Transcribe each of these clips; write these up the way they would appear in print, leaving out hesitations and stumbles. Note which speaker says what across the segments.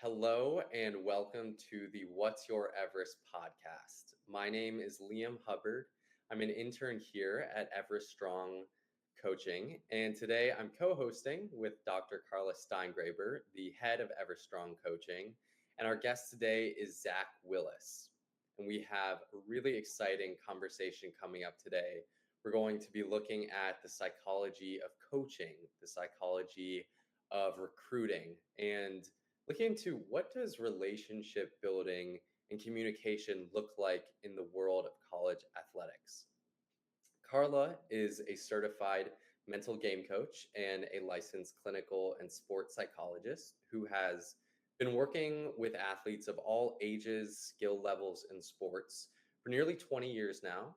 Speaker 1: Hello and welcome to the What's Your Everest podcast. My name is Liam Hubbard. I'm an intern here at Everest Strong Coaching, and today I'm co-hosting with Dr. Carla Steingraber, the head of Everest Strong Coaching, and our guest today is Zach Willis. And we have a really exciting conversation coming up today. We're going to be looking at the psychology of coaching, the psychology of recruiting, and looking into what does relationship building and communication look like in the world of college athletics. Carla is a certified mental game coach and a licensed clinical and sports psychologist who has been working with athletes of all ages, skill levels, and sports for nearly 20 years now.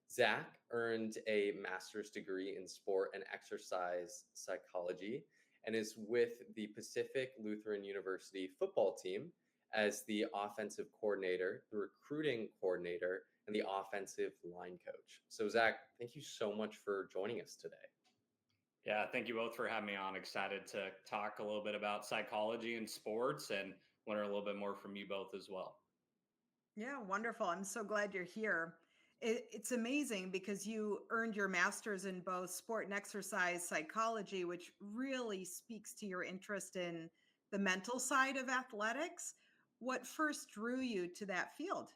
Speaker 1: Zach earned a master's degree in sport and exercise psychology and is with the Pacific Lutheran University Football team as the offensive coordinator, the recruiting coordinator, and the offensive line coach. So, Zach, thank you so much for joining us today.
Speaker 2: Yeah, thank you both for having me on. Excited to talk a little bit about psychology and sports and learn a little bit more from you both as well.
Speaker 3: Yeah, wonderful. I'm so glad you're here. It's amazing because you earned your master's in both sport and exercise psychology, which really speaks to your interest in the mental side of athletics. What first drew you to that field?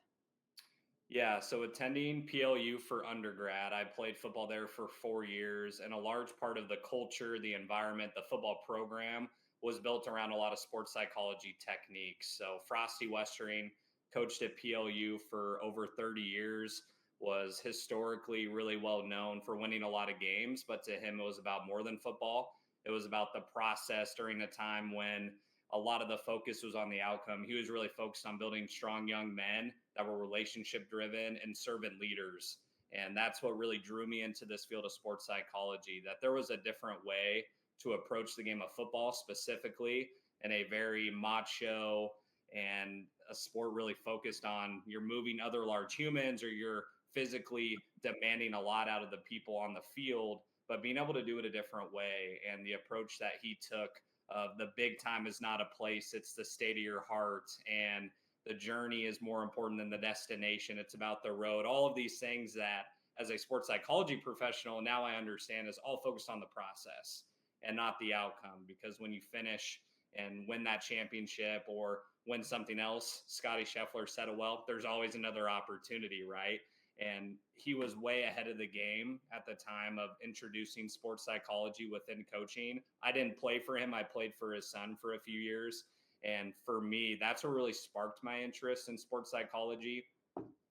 Speaker 2: Yeah, so attending PLU for undergrad, I played football there for 4 years, and a large part of the culture, the environment, the football program was built around a lot of sports psychology techniques. So Frosty Westering coached at PLU for over 30 years, was historically really well known for winning a lot of games, but to him, it was about more than football. It was about the process during a time when a lot of the focus was on the outcome. He was really focused on building strong young men that were relationship driven and servant leaders. And that's what really drew me into this field of sports psychology, that there was a different way to approach the game of football, specifically in a very macho and a sport really focused on you're moving other large humans or you're physically demanding a lot out of the people on the field, but being able to do it a different way. And the approach that he took of the big time is not a place, it's the state of your heart, and the journey is more important than the destination. It's about the road. All of these things that as a sports psychology professional, now I understand is all focused on the process and not the outcome. Because when you finish and win that championship or win something else, Scotty Scheffler said it well, there's always another opportunity, right? And he was way ahead of the game at the time of introducing sports psychology within coaching. I didn't play for him. I played for his son for a few years. And for me, that's what really sparked my interest in sports psychology.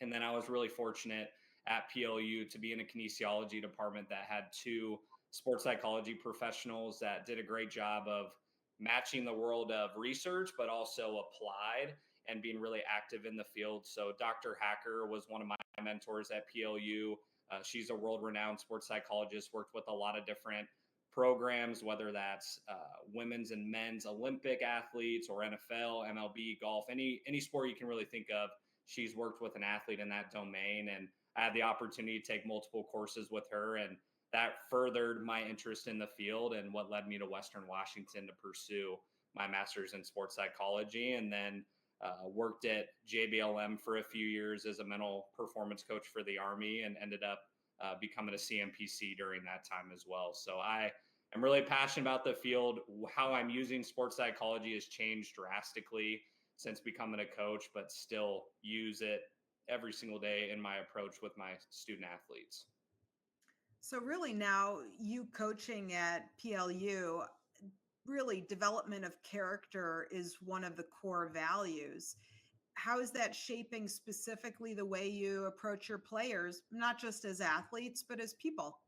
Speaker 2: And then I was really fortunate at PLU to be in a kinesiology department that had two sports psychology professionals that did a great job of matching the world of research, but also applied and being really active in the field. So Dr. Hacker was one of my mentors at PLU. She's a world-renowned sports psychologist, worked with a lot of different programs, whether that's women's and men's Olympic athletes or NFL, MLB, golf, any sport you can really think of. She's worked with an athlete in that domain. And I had the opportunity to take multiple courses with her. And that furthered my interest in the field and what led me to Western Washington to pursue my master's in sports psychology. And then worked at JBLM for a few years as a mental performance coach for the Army and ended up becoming a CMPC during that time as well. So I am really passionate about the field. How I'm using sports psychology has changed drastically since becoming a coach, but still use it every single day in my approach with my student athletes.
Speaker 3: So, really, now you coaching at PLU, really development of character is one of the core values. How is that shaping specifically the way you approach your players, not just as athletes, but as people?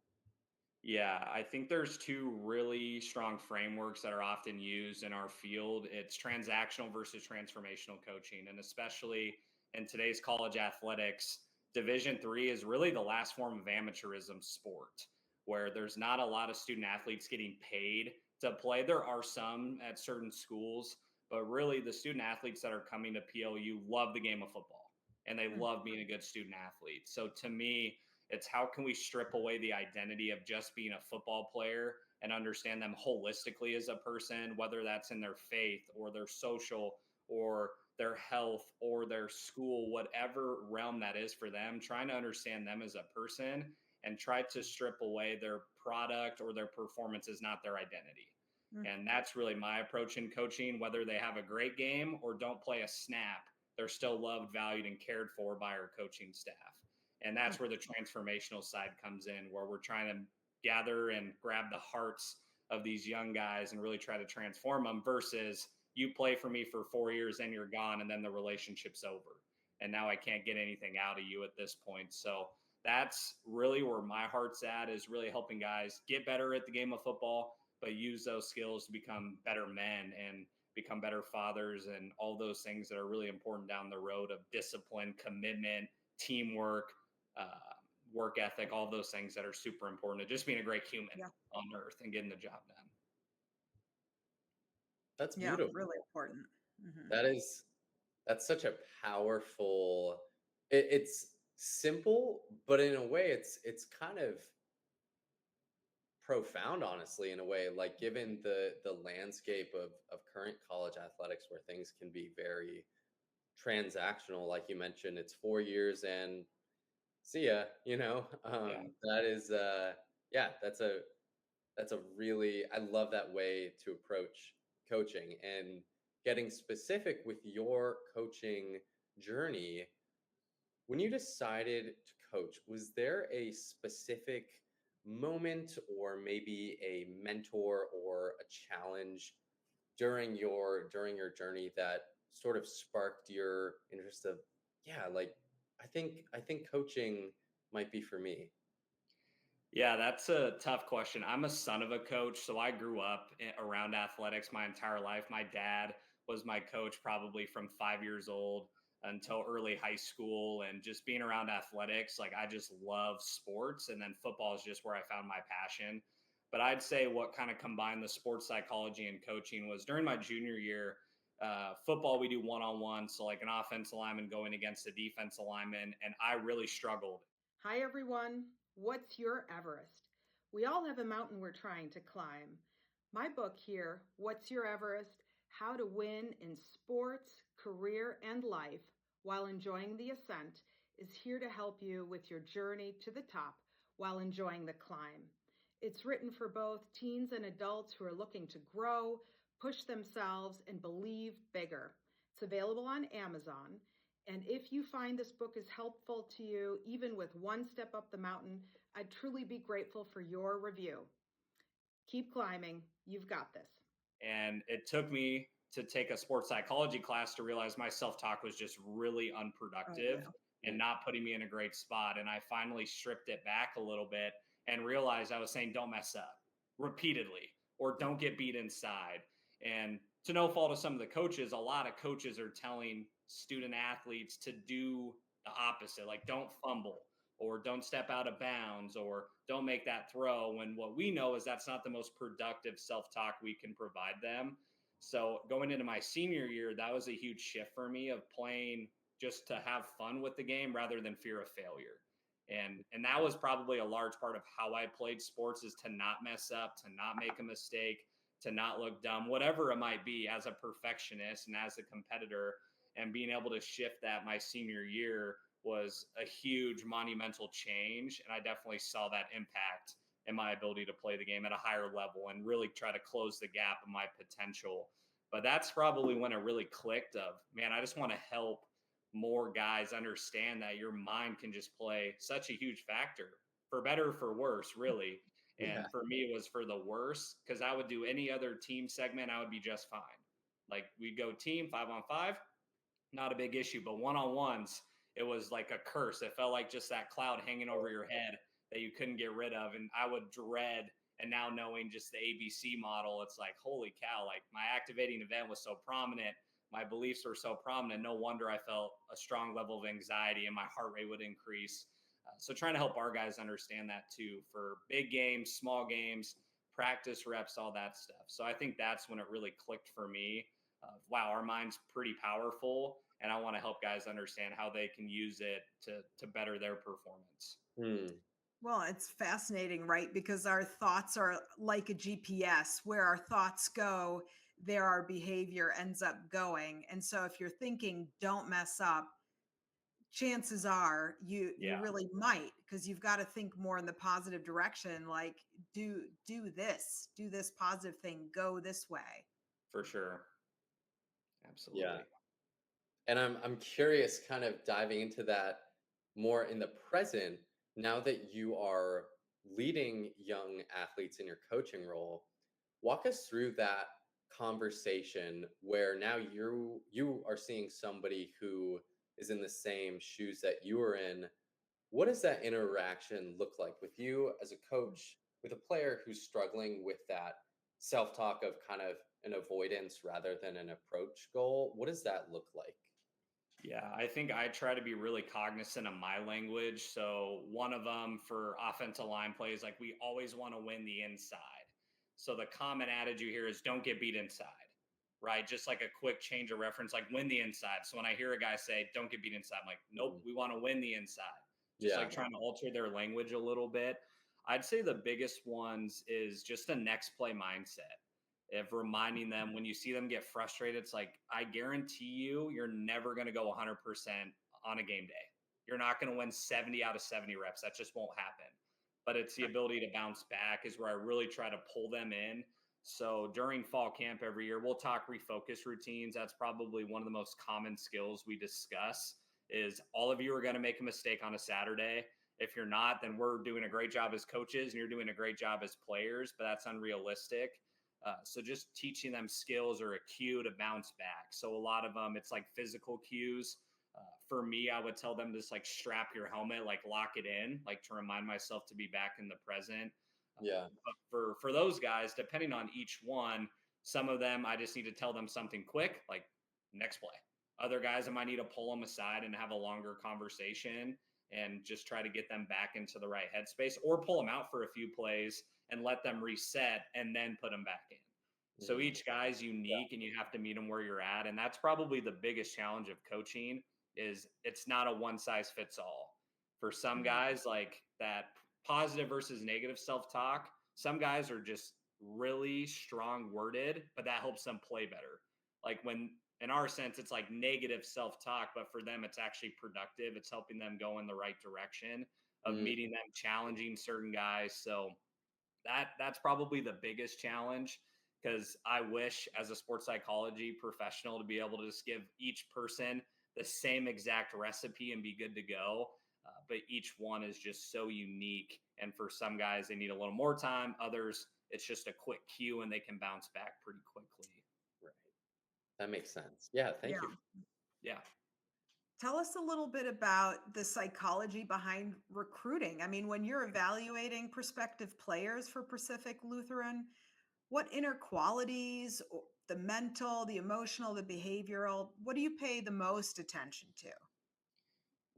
Speaker 2: Yeah, I think there's two really strong frameworks that are often used in our field. It's transactional versus transformational coaching. And especially in today's college athletics, Division III is really the last form of amateurism sport, where there's not a lot of student athletes getting paid to play. There are some at certain schools, but really the student athletes that are coming to PLU love the game of football and they love being a good student athlete. So to me, it's how can we strip away the identity of just being a football player and understand them holistically as a person, whether that's in their faith or their social or their health or their school, whatever realm that is for them, trying to understand them as a person and try to strip away their product or their performance is not their identity.
Speaker 3: Mm.
Speaker 2: And that's really my approach in coaching. Whether they have a great game or don't play a snap, they're still loved, valued, and cared for by our coaching staff. And that's where the transformational side comes in, where we're trying to gather and grab the hearts of these young guys and really try to transform them versus you play for me for 4 years and you're gone and then the relationship's over. And now I can't get anything out of you at this point. So that's really where my heart's at, is really helping guys get better at the game of football, but use those skills to become better men and become better fathers and all those things that are really important down the road of discipline, commitment, teamwork, uh, work ethic, all those things that are super important to just being a great human
Speaker 3: Yeah.
Speaker 2: on earth and getting the job done.
Speaker 1: That's
Speaker 3: Yeah,
Speaker 1: beautiful.
Speaker 3: really important. Hmm.
Speaker 1: That's such a powerful. It's simple, but in a way, it's kind of profound, honestly, in a way, like given the landscape of current college athletics where things can be very transactional, like you mentioned, it's 4 years and see ya,
Speaker 2: Yeah.
Speaker 1: that is yeah, that's a really, I love that way to approach coaching. And getting specific with your coaching journey, when you decided to coach, was there a specific moment or maybe a mentor or a challenge during your journey that sort of sparked your interest of, yeah, like I think coaching might be for me?
Speaker 2: Yeah, that's a tough question. I'm a son of a coach, so I grew up around athletics my entire life. My dad was my coach probably from 5 years old until early high school, and just being around athletics, like I just love sports, and then football is just where I found my passion. But I'd say what kind of combined the sports psychology and coaching was during my junior year. Football, we do one on one. So, like an offensive lineman going against a defensive lineman. And I really struggled.
Speaker 4: Hi, everyone. What's your Everest? We all have a mountain we're trying to climb. My book here, What's Your Everest? How to Win in Sports, Career, and Life While Enjoying the Ascent, is here to help you with your journey to the top while enjoying the climb. It's written for both teens and adults who are looking to grow, push themselves, and believe bigger. It's available on Amazon. And if you find this book is helpful to you, even with one step up the mountain, I'd truly be grateful for your review. Keep climbing. You've got this.
Speaker 2: And it took me to take a sports psychology class to realize my self talk was just really
Speaker 3: Oh,
Speaker 2: unproductive
Speaker 3: yeah.
Speaker 2: and not putting me in a great spot. And I finally stripped it back a little bit and realized I was saying, don't mess up repeatedly or don't get beat inside. And to no fault of some of the coaches, a lot of coaches are telling student athletes to do the opposite, like don't fumble or don't step out of bounds or don't make that throw, when what we know is that's not the most productive self-talk we can provide them. So going into my senior year, that was a huge shift for me of playing just to have fun with the game rather than fear of failure. And that was probably a large part of how I played sports, is to not mess up, to not make a mistake, to not look dumb, whatever it might be, as a perfectionist and as a competitor. And being able to shift that my senior year was a huge monumental change. And I definitely saw that impact in my ability to play the game at a higher level and really try to close the gap of my potential. But that's probably when it really clicked of, man, I just want to help more guys understand that your mind can just play such a huge factor, for better or for worse, really.
Speaker 1: Yeah.
Speaker 2: And for me, it was for the worse, because I would do any other team segment, I would be just fine. Like we'd go team 5-on-5, not a big issue. But one on ones, it was like a curse. It felt like just that cloud hanging over your head that you couldn't get rid of. And I would dread. And now knowing just the ABC model, it's like, holy cow, like my activating event was so prominent. My beliefs were so prominent. No wonder I felt a strong level of anxiety and my heart rate would increase. So trying to help our guys understand that too, for big games, small games, practice reps, all that stuff. So I think that's when it really clicked for me. Wow, our mind's pretty powerful, and I want to help guys understand how they can use it to better their performance.
Speaker 1: Hmm.
Speaker 3: Well, it's fascinating, right? Because our thoughts are like a GPS. Where our thoughts go, there our behavior ends up going. And so if you're thinking don't mess up, chances are you
Speaker 2: Yeah,
Speaker 3: really might, because you've got to think more in the positive direction, like do this positive thing, go this way.
Speaker 2: for sure.
Speaker 1: Yeah.
Speaker 2: Absolutely.
Speaker 1: And I'm curious, kind of diving into that more in the present, now that you are leading young athletes in your coaching role. Walk us through that conversation where now you are seeing somebody who is in the same shoes that you are in. What does that interaction look like with you as a coach, with a player who's struggling with that self-talk of kind of an avoidance rather than an approach goal? What does that look like?
Speaker 2: Yeah, I think I try to be really cognizant of my language. So one of them for offensive line plays, like we always want to win the inside. So the common adage you hear is don't get beat inside, right? Just like a quick change of reference, like win the inside. So when I hear a guy say don't get beat inside, I'm like, nope,
Speaker 1: Mhm.
Speaker 2: we want to win the inside. Just
Speaker 1: Yeah.
Speaker 2: like trying to alter their language a little bit. I'd say the biggest ones is just a next play mindset of reminding them when you see them get frustrated. It's like, I guarantee you're never going to go 100% on a game day. You're not going to win 70 out of 70 reps. That just won't happen. But it's the ability to bounce back is where I really try to pull them in. So during fall camp every year, we'll talk refocus routines. That's probably one of the most common skills we discuss is all of you are going to make a mistake on a Saturday. If you're not, then we're doing a great job as coaches and you're doing a great job as players, but that's unrealistic. So just teaching them skills or a cue to bounce back. So a lot of them, it's like physical cues. For me, I would tell them to just like strap your helmet, like lock it in, like to remind myself to be back in the present.
Speaker 1: Yeah.
Speaker 2: But for those guys, depending on each one, some of them I just need to tell them something quick, like next play. Other guys, I might need to pull them aside and have a longer conversation and just try to get them back into the right headspace, or pull them out for a few plays and let them reset and then put them back in. So
Speaker 1: Mhm.
Speaker 2: each guy's
Speaker 1: Yeah.
Speaker 2: unique and you have to meet them where you're at. And that's probably the biggest challenge of coaching is it's not a one size fits all. For some
Speaker 3: Mhm.
Speaker 2: guys, like that positive versus negative self-talk, some guys are just really strong worded, but that helps them play better. Like when in our sense, it's like negative self-talk, but for them, it's actually productive. It's helping them go in the right direction of
Speaker 1: Mm.
Speaker 2: meeting them, challenging certain guys. So that's probably the biggest challenge because I wish as a sports psychology professional to be able to just give each person the same exact recipe and be good to go. But each one is just so unique. And for some guys, they need a little more time. Others, it's just a quick cue and they can bounce back pretty quickly.
Speaker 1: Right. That makes sense. Yeah. Thank
Speaker 3: Yeah.
Speaker 1: you.
Speaker 2: Yeah.
Speaker 3: Tell us a little bit about the psychology behind recruiting. I mean, when you're evaluating prospective players for Pacific Lutheran, what inner qualities, the mental, the emotional, the behavioral, what do you pay the most attention to?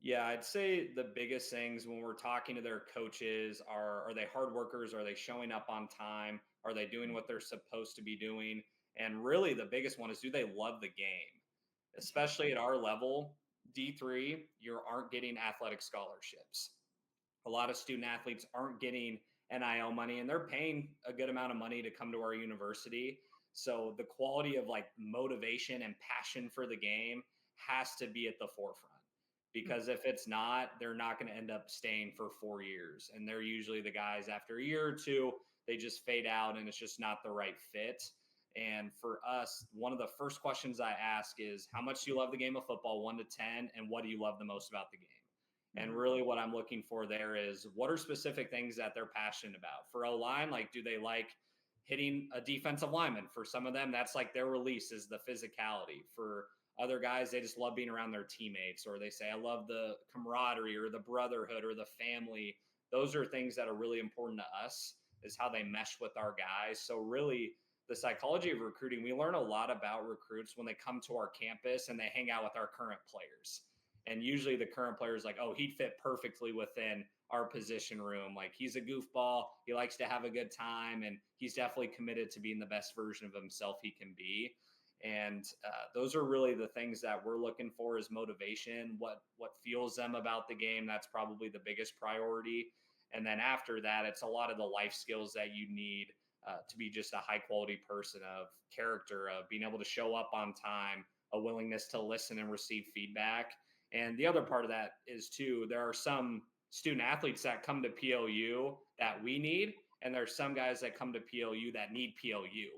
Speaker 2: Yeah, I'd say the biggest things when we're talking to their coaches are they hard workers? Are they showing up on time? Are they doing what they're supposed to be doing? And really the biggest one is do they love the game? Especially at our level, D3, you aren't getting athletic scholarships. A lot of student athletes aren't getting NIL money and they're paying a good amount of money to come to our university. So the quality of like motivation and passion for the game has to be at the forefront because if it's not, they're not going to end up staying for 4 years. And they're usually the guys after a year or two, they just fade out and it's just not the right fit. And for us, one of the first questions I ask is how much do you love the game of football, 1 to 10, and what do you love the most about the game? And
Speaker 3: Mhm.
Speaker 2: really, what I'm looking for there is what are specific things that they're passionate about. For O line, like, do they like hitting a defensive lineman? For some of them, that's like their release is the physicality. For other guys, they just love being around their teammates, or they say, I love the camaraderie or the brotherhood or the family. Those are things that are really important to us, is how they mesh with our guys. So, really, the psychology of recruiting, we learn a lot about recruits when they come to our campus and they hang out with our current players. And usually the current player is like, oh, he'd fit perfectly within our position room. Like he's a goofball. He likes to have a good time. And he's definitely committed to being the best version of himself he can be. And those are really the things that we're looking for is motivation, what fuels them about the game. That's probably the biggest priority. And then after that, it's a lot of the life skills that you need to be just a high quality person of character, of being able to show up on time, a willingness to listen and receive feedback. And the other part of that is too, there are some student athletes that come to PLU that we need, and there's some guys that come to PLU that need PLU.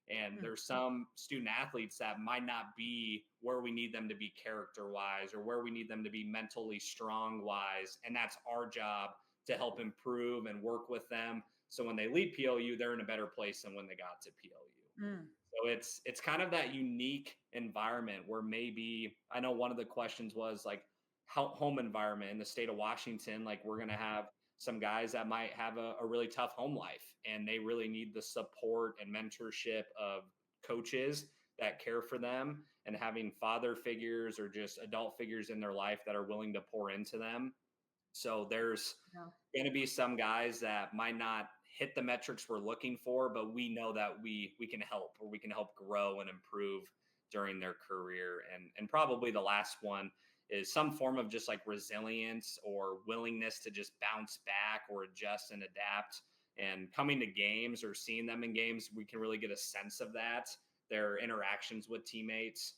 Speaker 2: And there's some student athletes that might not be where we need them to be character wise, or where we need them to be mentally strong wise. And that's our job to help improve and work with them. So when they leave PLU, they're in a better place than when they got to PLU. So it's kind of that unique environment where maybe, I know one of the questions was like, how home environment in the state of Washington, like we're going to have some guys that might have a really tough home life, and they really need the support and mentorship of coaches that care for them, and having father figures or just adult figures in their life that are willing to pour into them. So there's going to be some guys that might not hit the metrics we're looking for, but we know that we can help, or we can help grow and improve during their career. And probably the last one is some form of just like resilience or willingness to just bounce back or adjust and adapt. And coming to games or seeing them in games, we can really get a sense of that, their interactions with teammates.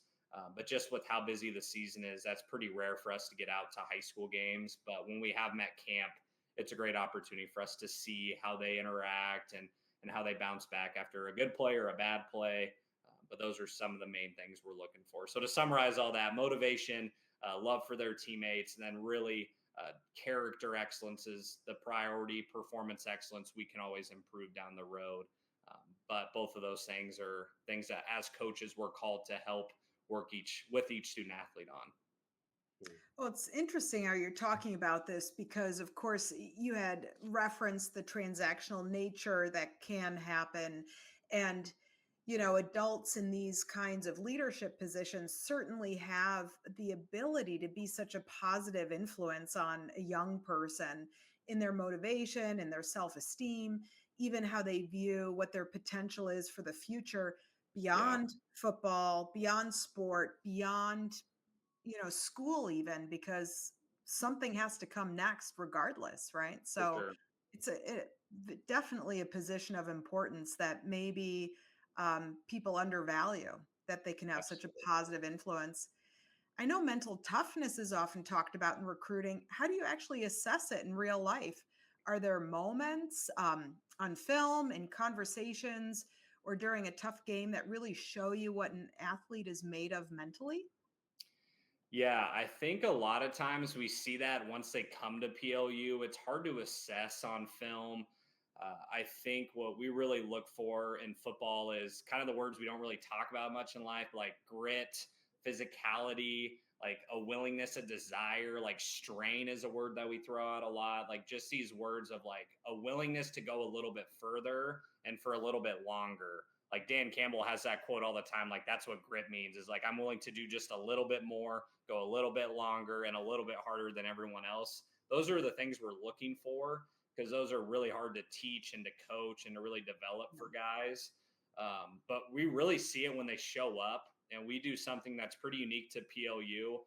Speaker 2: But just with how busy the season is, that's pretty rare for us to get out to high school games. But when we have them at camp, it's a great opportunity for us to see how they interact and how they bounce back after a good play or a bad play. But those are some of the main things we're looking for. So to summarize all that, motivation, love for their teammates, and then really character excellence is the priority. Performance excellence, we can always improve down the road. But both of those things are things that as coaches we're called to help work with each student athlete on.
Speaker 3: Well, it's interesting how you're talking about this because, of course, you had referenced the transactional nature that can happen. And, adults in these kinds of leadership positions certainly have the ability to be such a positive influence on a young person in their motivation and their self-esteem, even how they view what their potential is for the future beyond football, beyond sport, beyond school, even, because something has to come next regardless, right? So
Speaker 2: Sure.
Speaker 3: it's definitely a position of importance that maybe people undervalue, that they can have such a positive influence. I know mental toughness is often talked about in recruiting. How do you actually assess it in real life? Are there moments on film, in conversations, or during a tough game that really show you what an athlete is made of mentally?
Speaker 2: Yeah, I think a lot of times we see that once they come to PLU, it's hard to assess on film. I think what we really look for in football is kind of the words we don't really talk about much in life, like grit, physicality, like a willingness, a desire, like strain is a word that we throw out a lot. Like just these words of like a willingness to go a little bit further and for a little bit longer. Like Dan Campbell has that quote all the time. Like that's what grit means, is like, I'm willing to do just a little bit more, go a little bit longer and a little bit harder than everyone else. Those are the things we're looking for, because those are really hard to teach and to coach and to really develop for guys. But we really see it when they show up, and we do something that's pretty unique to PLU.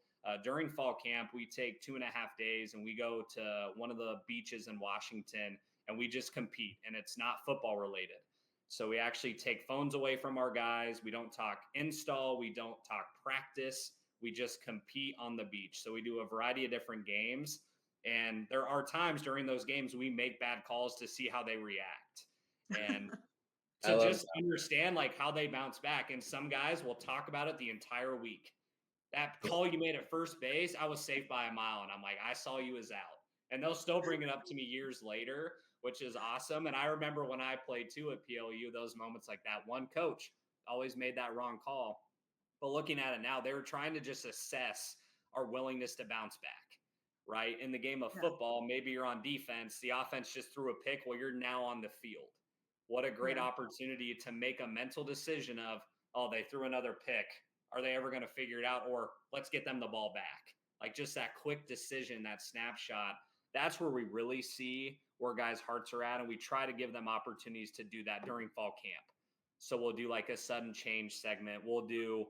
Speaker 2: During fall camp, we take 2.5 days and we go to one of the beaches in Washington and we just compete, and it's not football related. So we actually take phones away from our guys. We don't talk install. We don't talk practice. We just compete on the beach. So we do a variety of different games. And there are times during those games we make bad calls to see how they react. And to just understand like how they bounce back. And some guys will talk about it the entire week. That call you made at first base, I was safe by a mile. And I'm like, I saw you as out. And they'll still bring it up to me years later, which is awesome. And I remember when I played too at PLU, those moments like that. One coach always made that wrong call. But looking at it now, they were trying to just assess our willingness to bounce back, right? In the game of football, maybe you're on defense. The offense just threw a pick. Well, you're now on the field. What a great opportunity to make a mental decision of, oh, they threw another pick. Are they ever going to figure it out? Or let's get them the ball back. Like just that quick decision, that snapshot. That's where we really see where guys' hearts are at. And we try to give them opportunities to do that during fall camp. So we'll do like a sudden change segment. We'll do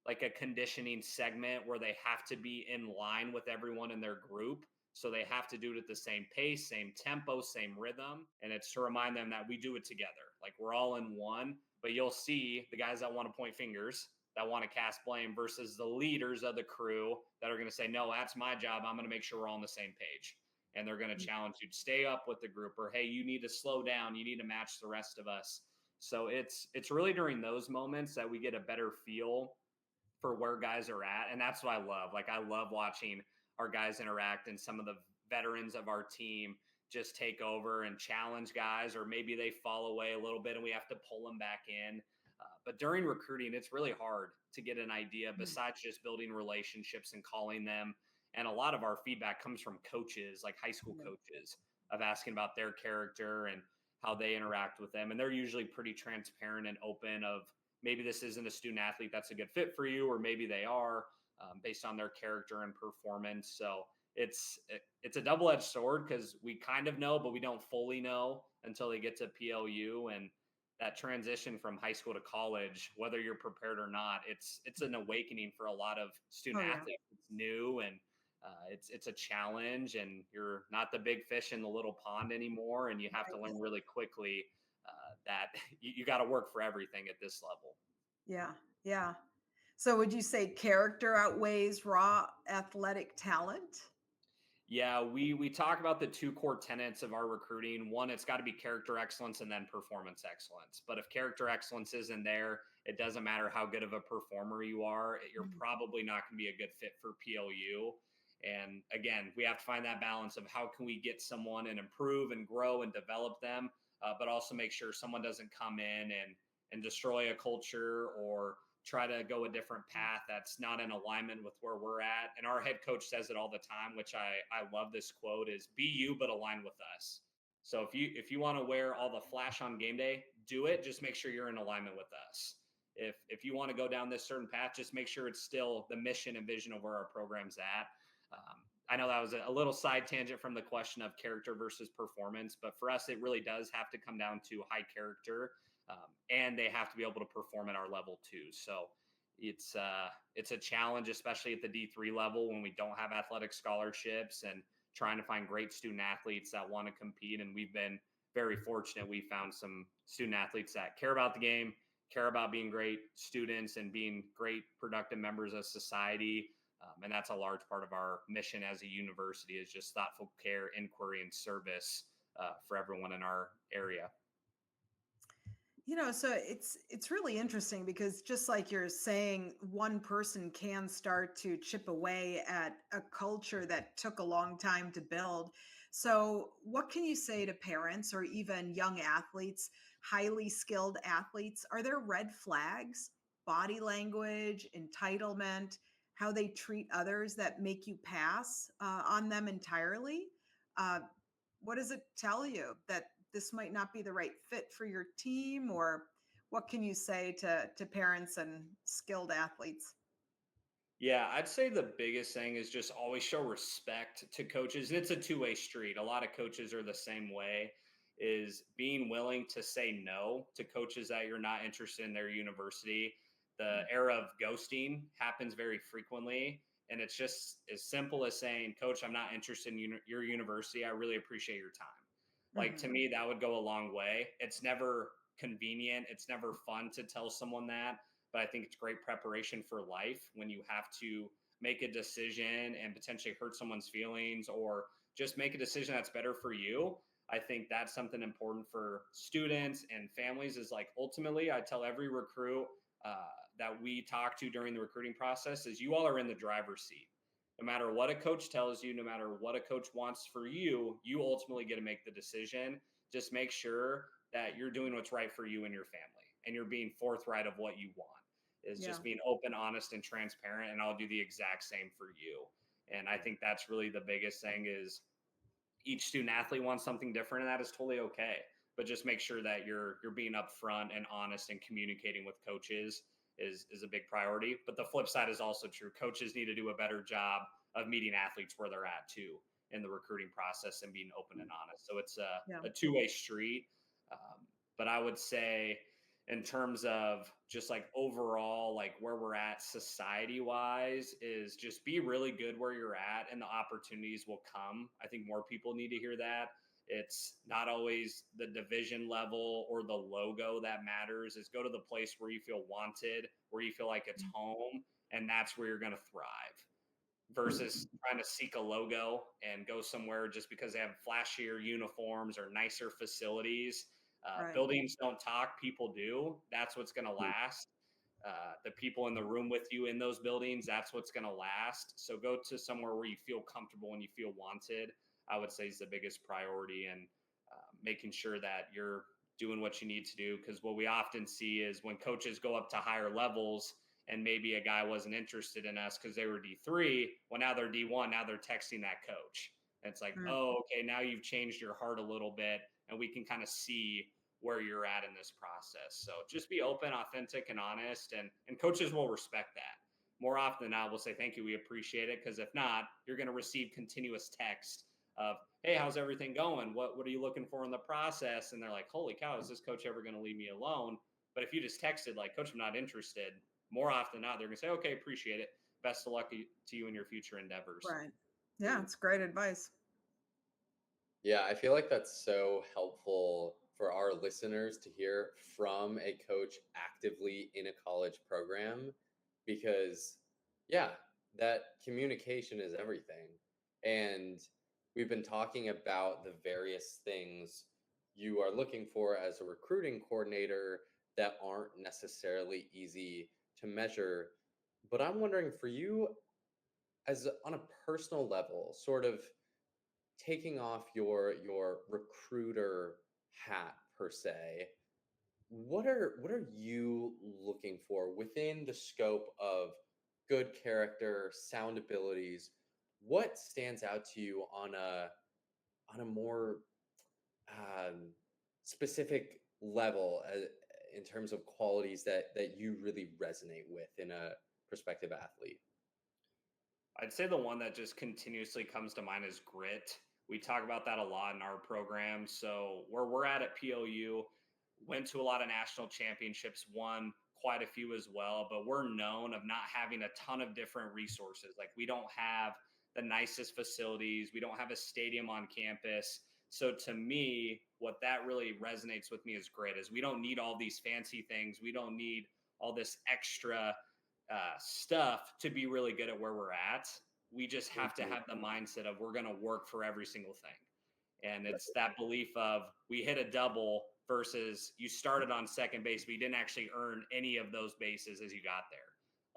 Speaker 2: like a conditioning segment where they have to be in line with everyone in their group. So they have to do it at the same pace, same tempo, same rhythm. And it's to remind them that we do it together. Like we're all in one, but you'll see the guys that want to point fingers, that want to cast blame versus the leaders of the crew that are going to say, no, that's my job. I'm going to make sure we're all on the same page. And they're going to challenge you to stay up with the group, or, hey, you need to slow down. You need to match the rest of us. So it's really during those moments that we get a better feel for where guys are at. And that's what I love. Like I love watching our guys interact, and some of the veterans of our team just take over and challenge guys, or maybe they fall away a little bit and we have to pull them back in. But during recruiting, it's really hard to get an idea besides just building relationships and calling them. And a lot of our feedback comes from coaches, like high school coaches, of asking about their character and how they interact with them. And they're usually pretty transparent and open of, maybe this isn't a student athlete that's a good fit for you, or maybe they are, based on their character and performance. So it's a double-edged sword, because we kind of know, but we don't fully know until they get to PLU. And that transition from high school to college, whether you're prepared or not, it's an awakening for a lot of student athletes. It's new, and it's a challenge, and you're not the big fish in the little pond anymore. And you have to learn really quickly that you got to work for everything at this level.
Speaker 3: Yeah. Yeah. So would you say character outweighs raw athletic talent?
Speaker 2: Yeah, we talk about the two core tenets of our recruiting. One, it's got to be character excellence, and then performance excellence. But if character excellence isn't there, it doesn't matter how good of a performer you are. You're probably not going to be a good fit for PLU. And again, we have to find that balance of how can we get someone and improve and grow and develop them, but also make sure someone doesn't come in and destroy a culture or try to go a different path that's not in alignment with where we're at. And our head coach says it all the time, which I love this quote, is be you, but align with us. So if you want to wear all the flash on game day, do it. Just make sure you're in alignment with us. If you want to go down this certain path, just make sure it's still the mission and vision of where our program's at. I know that was a little side tangent from the question of character versus performance, but for us, it really does have to come down to high character. And they have to be able to perform at our level too. So it's a challenge, especially at the D3 level, when we don't have athletic scholarships, and trying to find great student athletes that want to compete. And we've been very fortunate. We found some student athletes that care about the game, care about being great students and being great productive members of society. And that's a large part of our mission as a university, is just thoughtful care, inquiry, and service for everyone in our area.
Speaker 3: So it's really interesting, because just like you're saying, one person can start to chip away at a culture that took a long time to build. So what can you say to parents or even young athletes, highly skilled athletes? Are there red flags, body language, entitlement, how they treat others that make you pass on them entirely? Uh, what does it tell you that this might not be the right fit for your team? Or what can you say to parents and skilled athletes?
Speaker 2: Yeah, I'd say the biggest thing is just always show respect to coaches. And it's a two-way street. A lot of coaches are the same way, is being willing to say no to coaches that you're not interested in their university. The era of ghosting happens very frequently. And it's just as simple as saying, Coach, I'm not interested in your university. I really appreciate your time. Like, to me, that would go a long way. It's never convenient. It's never fun to tell someone that, but I think it's great preparation for life when you have to make a decision and potentially hurt someone's feelings, or just make a decision that's better for you. I think that's something important for students and families, is like, ultimately, I tell every recruit that we talk to during the recruiting process, is you all are in the driver's seat. No matter what a coach tells you, no matter what a coach wants for you, you ultimately get to make the decision. Just make sure that you're doing what's right for you and your family, and you're being forthright of what you want. Is just being open, honest, and transparent, and I'll do the exact same for you. And I think that's really the biggest thing, is each student athlete wants something different, and that is totally okay. But just make sure that you're being upfront and honest, and communicating with coaches is a big priority. But the flip side is also true. Coaches need to do a better job of meeting athletes where they're at too in the recruiting process, and being open and honest. So it's a two-way street. But I would say, in terms of just like overall, like where we're at society wise, is just be really good where you're at, and the opportunities will come. I think more people need to hear that. It's not always the division level or the logo that matters. Is go to the place where you feel wanted, where you feel like it's home, and that's where you're going to thrive versus trying to seek a logo and go somewhere just because they have flashier uniforms or nicer facilities.
Speaker 3: Right.
Speaker 2: Buildings don't talk, people do. That's what's going to last. The people in the room with you in those buildings, that's what's going to last. So go to somewhere where you feel comfortable and you feel wanted, I would say is the biggest priority, and making sure that you're doing what you need to do. Because what we often see is when coaches go up to higher levels and maybe a guy wasn't interested in us because they were D3, well, now they're D1, now they're texting that coach. And it's like, oh, okay, now you've changed your heart a little bit, and we can kind of see where you're at in this process. So just be open, authentic, and honest, and coaches will respect that. More often than not, we'll say, thank you, we appreciate it. Because if not, you're going to receive continuous text of, hey, how's everything going? What are you looking for in the process? And they're like, holy cow, is this coach ever going to leave me alone? But if you just texted like, coach, I'm not interested, more often than not, they're going to say, okay, appreciate it. Best of luck to you in your future endeavors.
Speaker 3: Right. Yeah, it's great advice.
Speaker 1: Yeah, I feel like that's so helpful for our listeners to hear from a coach actively in a college program, because, yeah, that communication is everything. And we've been talking about the various things you are looking for as a recruiting coordinator that aren't necessarily easy to measure. But I'm wondering for you, as on a personal level, sort of taking off your recruiter hat per se, what are you looking for within the scope of good character, sound abilities? What stands out to you on a more specific level, in terms of qualities that you really resonate with in a prospective athlete?
Speaker 2: I'd say the one that just continuously comes to mind is grit. We talk about that a lot in our program. So where we're at PLU, went to a lot of national championships, won quite a few as well, but we're known of not having a ton of different resources. Like we don't have the nicest facilities. We don't have a stadium on campus. So to me, what that really resonates with me is grit, is we don't need all these fancy things. We don't need all this extra stuff to be really good at where we're at. We just have to have the mindset of we're going to work for every single thing. And it's that belief of we hit a double versus you started on second base, but you didn't actually earn any of those bases as you got there.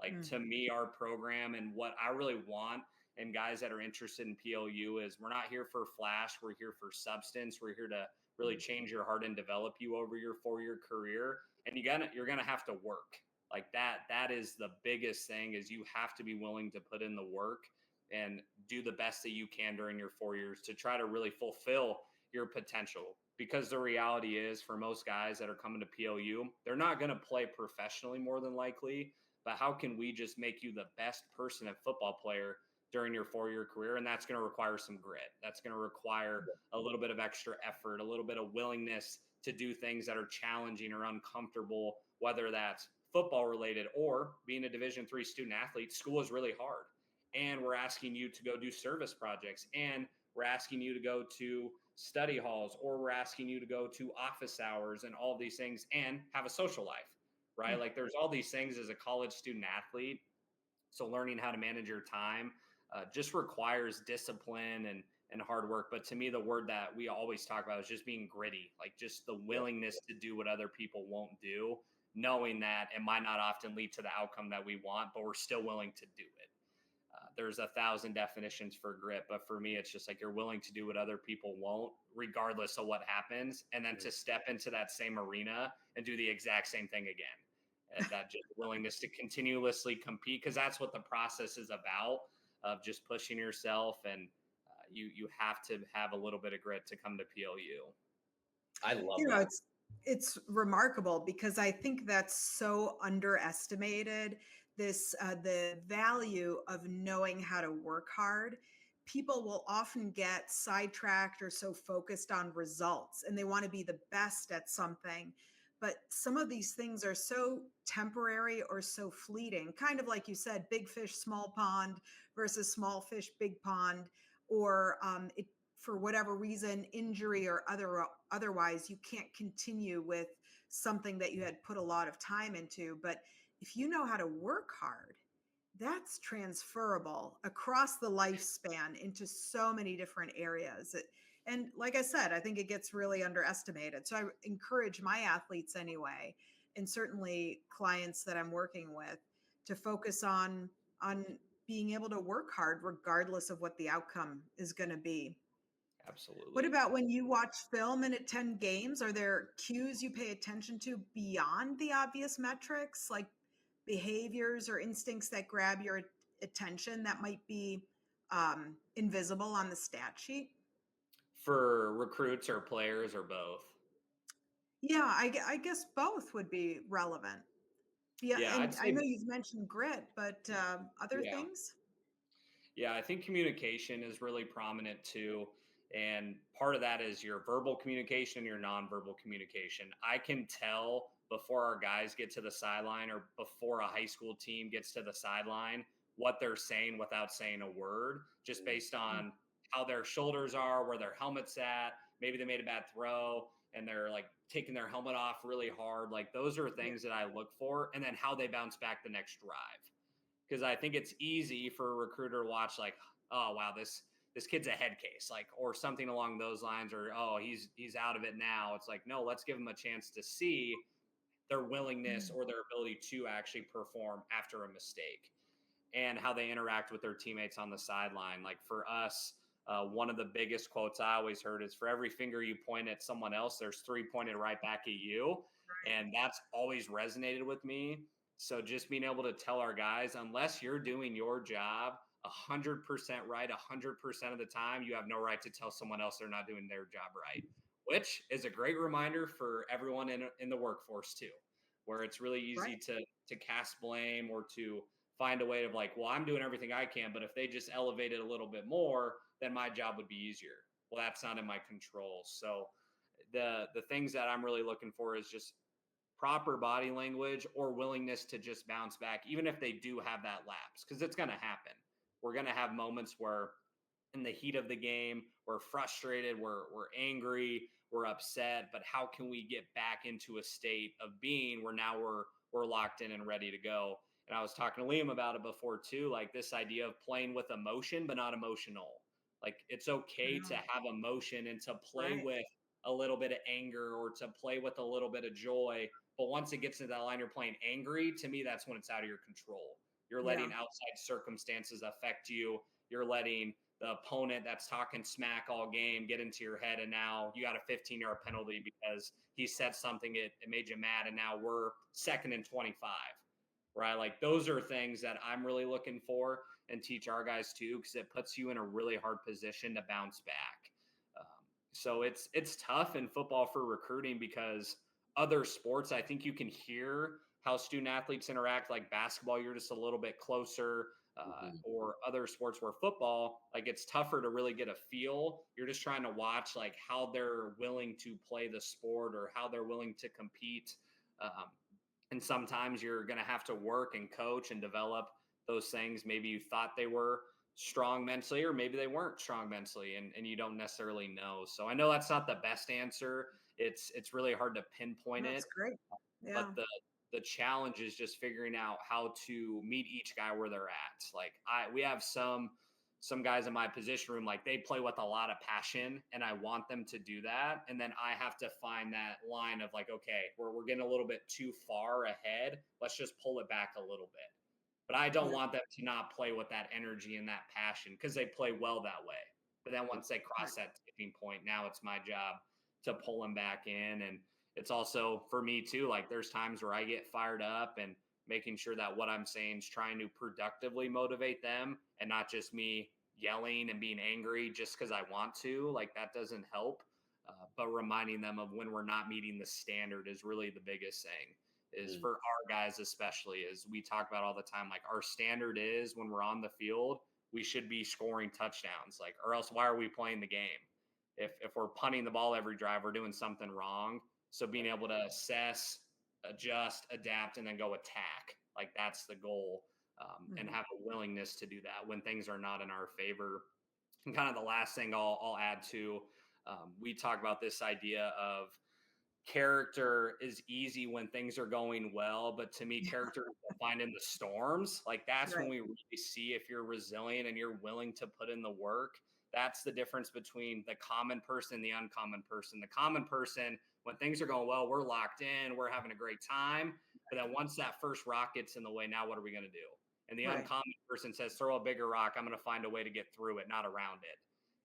Speaker 2: Like to me, our program and what I really want and guys that are interested in PLU is we're not here for flash. We're here for substance. We're here to really change your heart and develop you over your 4-year career. And you're going to have to work. Like that is the biggest thing, is you have to be willing to put in the work and do the best that you can during your 4 years to try to really fulfill your potential. Because the reality is, for most guys that are coming to PLU, they're not going to play professionally more than likely, but how can we just make you the best person and football player during your 4-year career? And that's going to require some grit. That's going to require a little bit of extra effort, a little bit of willingness to do things that are challenging or uncomfortable, whether that's football related or being a Division III student athlete. School is really hard. And we're asking you to go do service projects, and we're asking you to go to study halls, or we're asking you to go to office hours and all these things and have a social life, right? Like there's all these things as a college student athlete. So learning how to manage your time just requires discipline and hard work. But to me, the word that we always talk about is just being gritty, like just the willingness to do what other people won't do, knowing that it might not often lead to the outcome that we want, but we're still willing to do it. There's 1,000 definitions for grit, but for me, it's just like you're willing to do what other people won't, regardless of what happens, and then to step into that same arena and do the exact same thing again. And that just willingness to continuously compete, because that's what the process is about, of just pushing yourself, and you have to have a little bit of grit to come to PLU.
Speaker 1: I love that.
Speaker 3: It's remarkable, because I think that's so underestimated. The value of knowing how to work hard. People will often get sidetracked or so focused on results, and they want to be the best at something. But some of these things are so temporary or so fleeting, kind of like you said, big fish, small pond versus small fish, big pond, or for whatever reason, injury or otherwise, you can't continue with something that you had put a lot of time into. But if you know how to work hard, that's transferable across the lifespan into so many different areas. And like I said, I think it gets really underestimated. So I encourage my athletes anyway, and certainly clients that I'm working with, to focus on being able to work hard regardless of what the outcome is going to be. What
Speaker 2: Absolutely.
Speaker 3: about when you watch film and attend games? Are there cues you pay attention to beyond the obvious metrics, like behaviors or instincts that grab your attention that might be invisible on the stat sheet?
Speaker 2: For recruits or players or both?
Speaker 3: Yeah, I guess both would be relevant. Yeah,
Speaker 2: Yeah,
Speaker 3: and
Speaker 2: I'd
Speaker 3: I know
Speaker 2: say,
Speaker 3: you've mentioned grit, but other
Speaker 2: yeah.
Speaker 3: things?
Speaker 2: Yeah, I think communication is really prominent too. And part of that is your verbal communication and your nonverbal communication. I can tell before our guys get to the sideline or before a high school team gets to the sideline what they're saying without saying a word, just based
Speaker 3: Mm.
Speaker 2: on how their shoulders are, where their helmet's at. Maybe they made a bad throw and they're like taking their helmet off really hard. Like those are
Speaker 3: Yeah,
Speaker 2: things that I look for. And then how they bounce back the next drive, because I think it's easy for a recruiter to watch like, oh wow, this kid's a head case, like, or something along those lines, or oh he's out of it now. It's like, no, let's give them a chance to see their willingness
Speaker 3: mm,
Speaker 2: or their ability to actually perform after a mistake, and how they interact with their teammates on the sideline. Like for us, one of the biggest quotes I always heard is, for every finger you point at someone else, there's three pointed right back at you. And that's always resonated with me. So just being able to tell our guys, unless you're doing your job 100% right 100% of the time, you have no right to tell someone else they're not doing their job right, which is a great reminder for everyone in the workforce too, where it's really
Speaker 3: right.
Speaker 2: easy to cast blame or to find a way of like, well, I'm doing everything I can, but if they just elevate it a little bit more, then my job would be easier. Well, that's not in my control. So the things that I'm really looking for is just proper body language or willingness to just bounce back, even if they do have that lapse, because it's going to happen. We're going to have moments where in the heat of the game, we're frustrated, we're angry, we're upset, but how can we get back into a state of being where now we're locked in and ready to go? And I was talking to Liam about it before too, like this idea of playing with emotion but not emotional. Like it's okay to
Speaker 3: Yeah,
Speaker 2: have emotion and to play
Speaker 3: right.
Speaker 2: with a little bit of anger or to play with a little bit of joy, but once it gets into that line, you're playing angry. To me, that's when it's out of your control. You're
Speaker 3: Yeah,
Speaker 2: letting outside circumstances affect you. You're letting the opponent that's talking smack all game get into your head, and now you got a 15-yard penalty because he said something, it made you mad, and now we're 2nd and 25, right? Like those are things that I'm really looking for and teach our guys too, because it puts you in a really hard position to bounce back. So it's tough in football for recruiting, because other sports, I think you can hear how student athletes interact. Like basketball, you're just a little bit closer,
Speaker 1: Mhm.
Speaker 2: or other sports where football, like it's tougher to really get a feel. You're just trying to watch like how they're willing to play the sport or how they're willing to compete. Um, and sometimes you're going to have to work and coach and develop those things. Maybe you thought they were strong mentally, or maybe they weren't strong mentally, and you don't necessarily know. So I know that's not the best answer. It's really hard to pinpoint
Speaker 3: That's
Speaker 2: it,
Speaker 3: great. Yeah.
Speaker 2: but the challenge is just figuring out how to meet each guy where they're at. Like we have some guys in my position room, like they play with a lot of passion, and I want them to do that. And then I have to find that line of like, okay, we're getting a little bit too far ahead. Let's just pull it back a little bit. But I don't
Speaker 3: Yeah.
Speaker 2: want them to not play with that energy and that passion, because they play well that way. But then once they
Speaker 3: Right.
Speaker 2: cross that tipping point, now it's my job to pull them back in. And it's also for me too, like there's times where I get fired up, and making sure that what I'm saying is trying to productively motivate them and not just me yelling and being angry just because I want to. Like that doesn't help. But reminding them of when we're not meeting the standard is really the biggest thing, is
Speaker 1: Mm.
Speaker 2: for our guys, especially, as we talk about all the time. Like our standard is when we're on the field, we should be scoring touchdowns, like, or else why are we playing the game? If we're punting the ball every drive, we're doing something wrong. So being able to assess, adjust, adapt, and then go attack, like that's the goal. And
Speaker 3: Mhm.
Speaker 2: have a willingness to do that when things are not in our favor. And kind of the last thing I'll add to, we talk about this idea of character is easy when things are going well, but to me, character is defined in the storms. Like that's when
Speaker 3: Right.
Speaker 2: we really see if you're resilient and you're willing to put in the work. That's the difference between the common person and the uncommon person. The common person, when things are going well, we're locked in, we're having a great time. But then once that first rock gets in the way, now what are we going to do? And the
Speaker 3: Right.
Speaker 2: uncommon person says, throw a bigger rock. I'm going to find a way to get through it, not around it.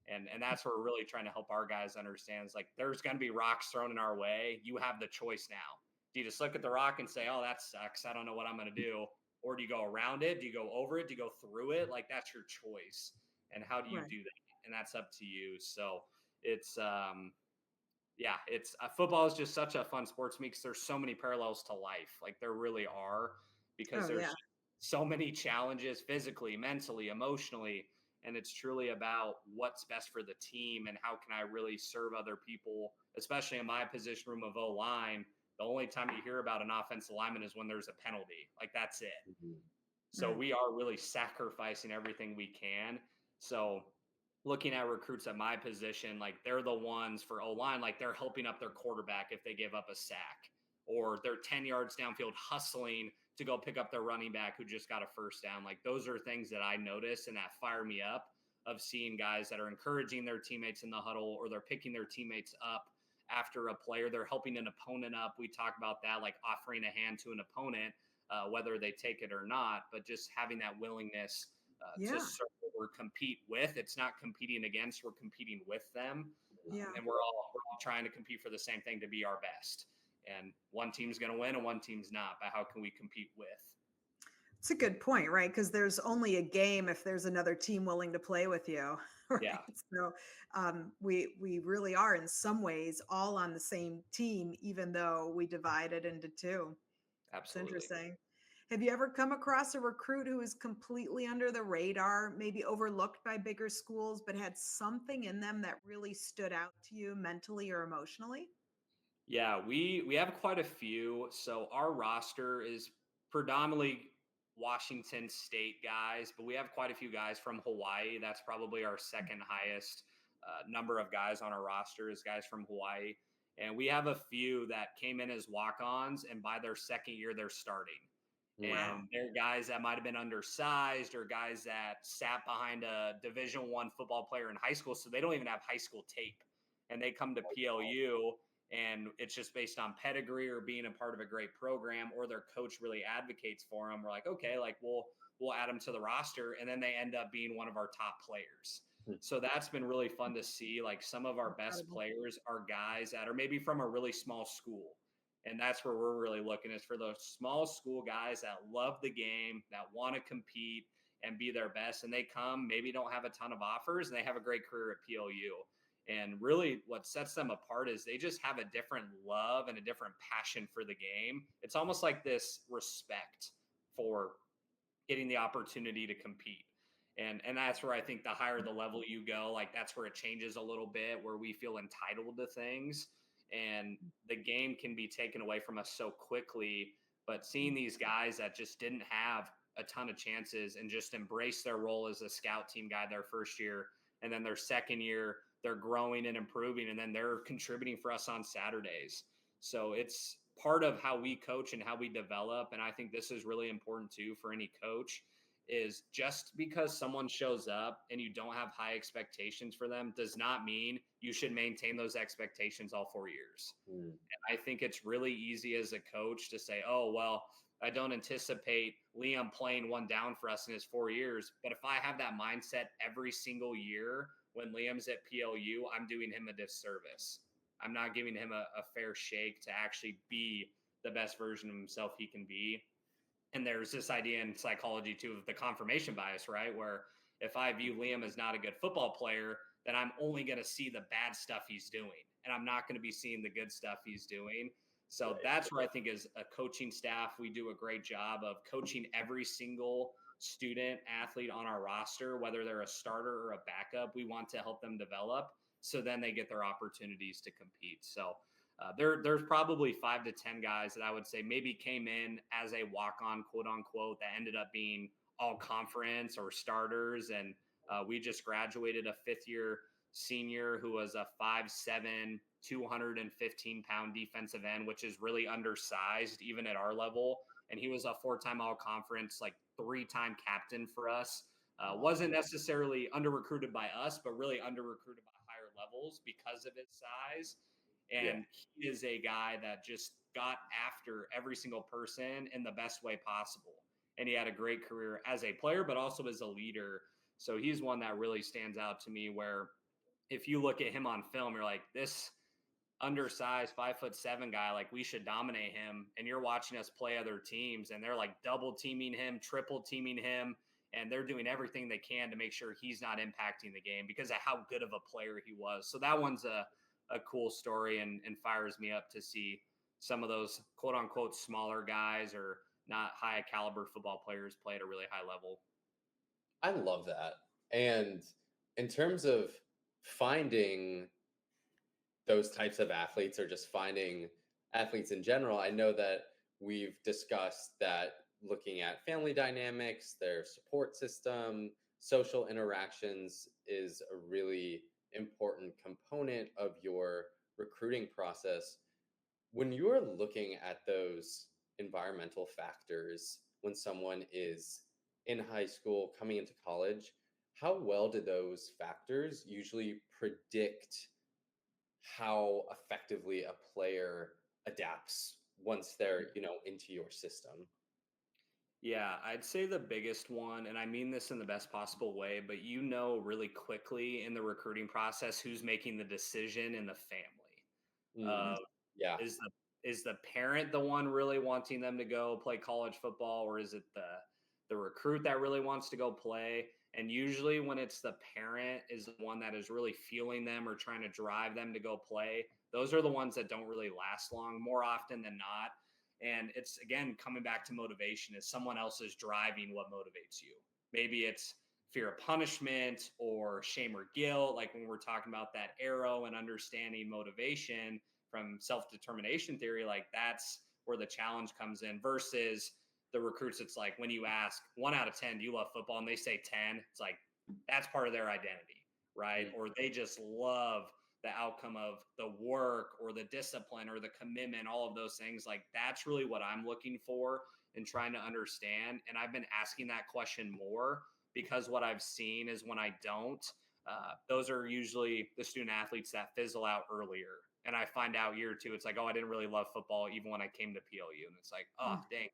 Speaker 2: And that's what we're really trying to help our guys understand is like there's going to be rocks thrown in our way. You have the choice now. Do you just look at the rock and say, oh, that sucks, I don't know what I'm going to do? Or do you go around it? Do you go over it? Do you go through it? Like that's your choice. And how do you
Speaker 3: Right.
Speaker 2: do that? And that's up to you. So it's yeah, it's football is just such a fun sport to me because there's so many parallels to life. Like there really are, because
Speaker 3: Oh,
Speaker 2: there's
Speaker 3: yeah.
Speaker 2: so many challenges physically, mentally, emotionally, and it's truly about what's best for the team and how can I really serve other people, especially in my position room of O-line. The only time you hear about an offensive lineman is when there's a penalty. Like that's it.
Speaker 1: Mhm.
Speaker 2: So we are really sacrificing everything we can. So looking at recruits at my position, like they're the ones for O-line, like they're helping up their quarterback if they give up a sack, or they're 10 yards downfield hustling to go pick up their running back who just got a first down. Like those are things that I notice and that fire me up of seeing guys that are encouraging their teammates in the huddle, or they're picking their teammates up after a player. They're helping an opponent up. We talk about that, like offering a hand to an opponent, whether they take it or not, but just having that willingness to
Speaker 3: Yeah.
Speaker 2: serve or compete with. It's not competing against, we're competing with them.
Speaker 3: Yeah.
Speaker 2: And we're all trying to compete for the same thing, to be our best. And one team's going to win and one team's not, but how can we compete with?
Speaker 3: It's a good point, right? Because there's only a game if there's another team willing to play with you,
Speaker 2: Yeah,
Speaker 3: right? So we really are in some ways all on the same team, even though we divide it into two. It's
Speaker 2: absolutely.
Speaker 3: interesting. Have you ever come across a recruit who was completely under the radar, maybe overlooked by bigger schools, but had something in them that really stood out to you mentally or emotionally?
Speaker 2: Yeah, we have quite a few. So our roster is predominantly Washington State guys, but we have quite a few guys from Hawaii. That's probably our second highest number of guys on our roster is guys from Hawaii. And we have a few that came in as walk-ons, and by their second year, they're starting.
Speaker 3: Wow.
Speaker 2: And they're guys that might have been undersized or guys that sat behind a Division I football player in high school, so they don't even have high school tape. And they come to PLU, and it's just based on pedigree or being a part of a great program, or their coach really advocates for them. We're like, okay, like we'll add them to the roster, and then they end up being one of our top players.
Speaker 1: Mhm.
Speaker 2: So that's been really fun to see. Like some of our best
Speaker 3: Incredible.
Speaker 2: players are guys that are maybe from a really small school. And that's where we're really looking, is for those small school guys that love the game, that want to compete and be their best. And they come, maybe don't have a ton of offers, and they have a great career at PLU. And really, what sets them apart is they just have a different love and a different passion for the game. It's almost like this respect for getting the opportunity to compete. And that's where I think the higher the level you go, like that's where it changes a little bit, where we feel entitled to things, and the game can be taken away from us so quickly. But seeing these guys that just didn't have a ton of chances and just embrace their role as a scout team guy their first year, and then their second year, they're growing and improving, and then they're contributing for us on Saturdays. So it's part of how we coach and how we develop. And I think this is really important too for any coach, is just because someone shows up and you don't have high expectations for them does not mean you should maintain those expectations all 4 years.
Speaker 1: Mm.
Speaker 2: And I think it's really easy as a coach to say, oh, well, I don't anticipate Liam playing one down for us in his 4 years. But if I have that mindset every single year when Liam's at PLU, I'm doing him a disservice. I'm not giving him a fair shake to actually be the best version of himself he can be. And there's this idea in psychology too of the confirmation bias, right? Where if I view Liam as not a good football player, then I'm only going to see the bad stuff he's doing, and I'm not going to be seeing the good stuff he's doing. So
Speaker 1: Right.
Speaker 2: that's where I think as a coaching staff, we do a great job of coaching every single student athlete on our roster, whether they're a starter or a backup. We want to help them develop, so then they get their opportunities to compete. So there's probably 5 to 10 guys that I would say maybe came in as a walk-on, quote unquote, that ended up being all conference or starters, and We just graduated a fifth-year senior who was a 5'7", 215-pound defensive end, which is really undersized even at our level. And he was a four-time all-conference, like three-time captain for us. Wasn't necessarily under-recruited by us, but really under-recruited by higher levels because of his size. And he is a guy that just got after every single person in the best way possible. And he had a great career as a player, but also as a leader. So he's one that really stands out to me, where if you look at him on film, you're like, this undersized 5'7" guy, like we should dominate him. And you're watching us play other teams and they're like double teaming him, triple teaming him. And they're doing everything they can to make sure he's not impacting the game because of how good of a player he was. So that one's a cool story and fires me up to see some of those quote unquote smaller guys or not high caliber football players play at a really high level.
Speaker 1: I love that. And in terms of finding those types of athletes or just finding athletes in general, I know that we've discussed that looking at family dynamics, their support system, social interactions is a really important component of your recruiting process. When you're looking at those environmental factors when someone is in high school coming into college, how well do those factors usually predict how effectively a player adapts once they're, into your system?
Speaker 2: Yeah, I'd say the biggest one, and I mean this in the best possible way, but really quickly in the recruiting process who's making the decision in the family.
Speaker 1: Mm, yeah.
Speaker 2: Is the parent the one really wanting them to go play college football, or is it the recruit that really wants to go play? And usually when it's the parent is the one that is really fueling them or trying to drive them to go play, those are the ones that don't really last long more often than not. And it's, again, coming back to motivation. Is someone else is driving what motivates you. Maybe it's fear of punishment or shame or guilt. Like when we're talking about that arrow and understanding motivation from self-determination theory, like that's where the challenge comes in versus the recruits. It's like when you ask 1 out of 10, do you love football? And they say 10, it's like, that's part of their identity, right? Or they just love the outcome of the work or the discipline or the commitment, all of those things. Like that's really what I'm looking for and trying to understand. And I've been asking that question more because what I've seen is when I don't, those are usually the student athletes that fizzle out earlier. And I find out year two, it's like, oh, I didn't really love football even when I came to PLU. And it's like, oh, dang,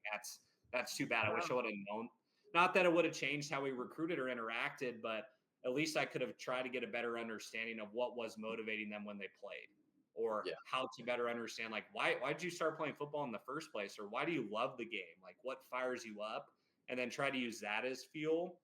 Speaker 2: that's too bad. I wish I would have known. Not that it would have changed how we recruited or interacted, but at least I could have tried to get a better understanding of what was motivating them when they played, or how to better understand, like, why did you start playing football in the first place? Or why do you love the game? Like what fires you up? And then try to use that as fuel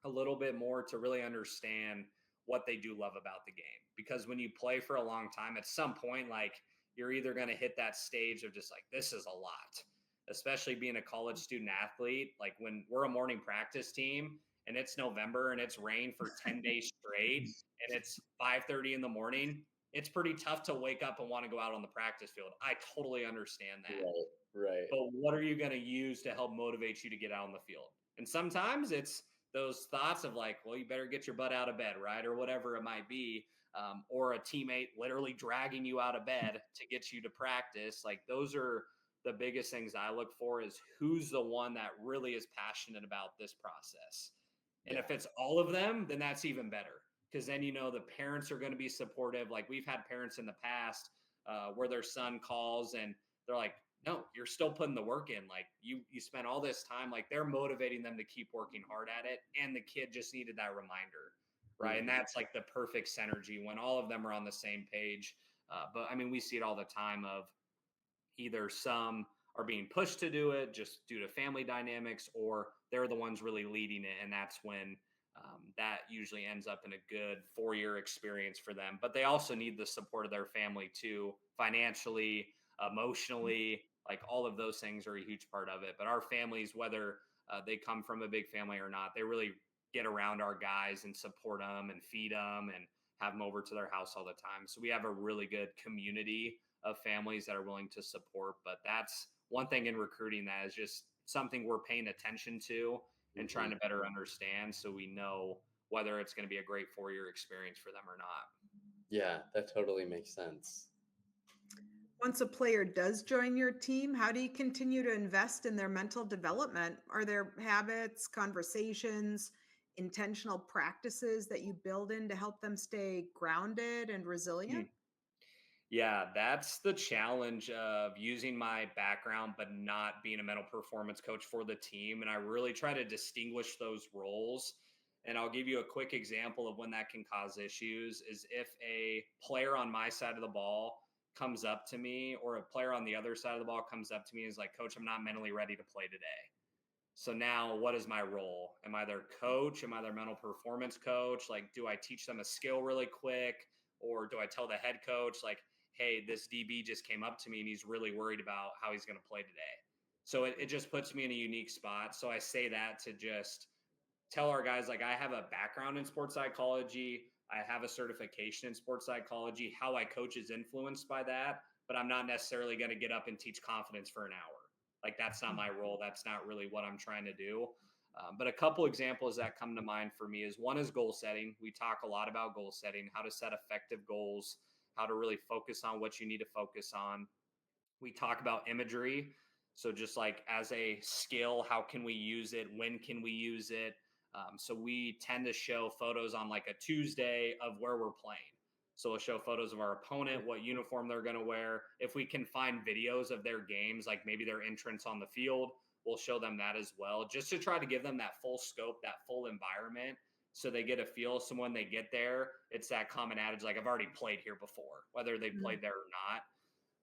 Speaker 2: a little bit more to really understand what they do love about the game. Because when you play for a long time, at some point, like you're either going to hit that stage of just like, this is a lot, especially being a college student athlete. Like when we're a morning practice team and it's November and it's rained for 10 days straight and it's 5:30 in the morning, it's pretty tough to wake up and want to go out on the practice field. I totally understand that.
Speaker 1: Right.
Speaker 2: But what are you going to use to help motivate you to get out on the field? And sometimes it's those thoughts of like, well, you better get your butt out of bed, right? Or whatever it might be. Or a teammate literally dragging you out of bed to get you to practice. Like those are the biggest things I look for, is who's the one that really is passionate about this process. And if it's all of them, then that's even better. Because then, the parents are going to be supportive. Like we've had parents in the past where their son calls and they're like, no, you're still putting the work in. Like you spent all this time, like they're motivating them to keep working hard at it. And the kid just needed that reminder. Right. And that's like the perfect synergy when all of them are on the same page. But I mean, we see it all the time of either some are being pushed to do it just due to family dynamics, or they're the ones really leading it. And that's when that usually ends up in a good 4-year experience for them. But they also need the support of their family too, financially, emotionally, like all of those things are a huge part of it. But our families, whether they come from a big family or not, they really get around our guys and support them and feed them and have them over to their house all the time. So we have a really good community of families that are willing to support. But that's one thing in recruiting that is just something we're paying attention to and trying to better understand, so we know whether it's going to be a great 4-year experience for them or not.
Speaker 1: Yeah, that totally makes sense.
Speaker 3: Once a player does join your team, how do you continue to invest in their mental development? Are there habits, conversations, intentional practices that you build in to help them stay grounded and resilient?
Speaker 2: Yeah, that's the challenge of using my background, but not being a mental performance coach for the team. And I really try to distinguish those roles. And I'll give you a quick example of when that can cause issues is if a player on my side of the ball comes up to me, or a player on the other side of the ball comes up to me and is like, Coach, I'm not mentally ready to play today. So now what is my role? Am I their coach? Am I their mental performance coach? Like, do I teach them a skill really quick? Or do I tell the head coach, like, hey, this DB just came up to me and he's really worried about how he's going to play today? So it just puts me in a unique spot. So I say that to just tell our guys, like, I have a background in sports psychology. I have a certification in sports psychology. How I coach is influenced by that, but I'm not necessarily going to get up and teach confidence for an hour. Like, that's not my role. That's not really what I'm trying to do. But a couple examples that come to mind for me is one is goal setting. We talk a lot about goal setting, how to set effective goals, how to really focus on what you need to focus on. We talk about imagery. So just like as a skill, how can we use it? When can we use it? So we tend to show photos on like a Tuesday of where we're playing. So we'll show photos of our opponent, what uniform they're going to wear. If we can find videos of their games, like maybe their entrance on the field, we'll show them that as well, just to try to give them that full scope, that full environment, so they get a feel. So when they get there, it's that common adage, like, I've already played here before, whether they played there or not.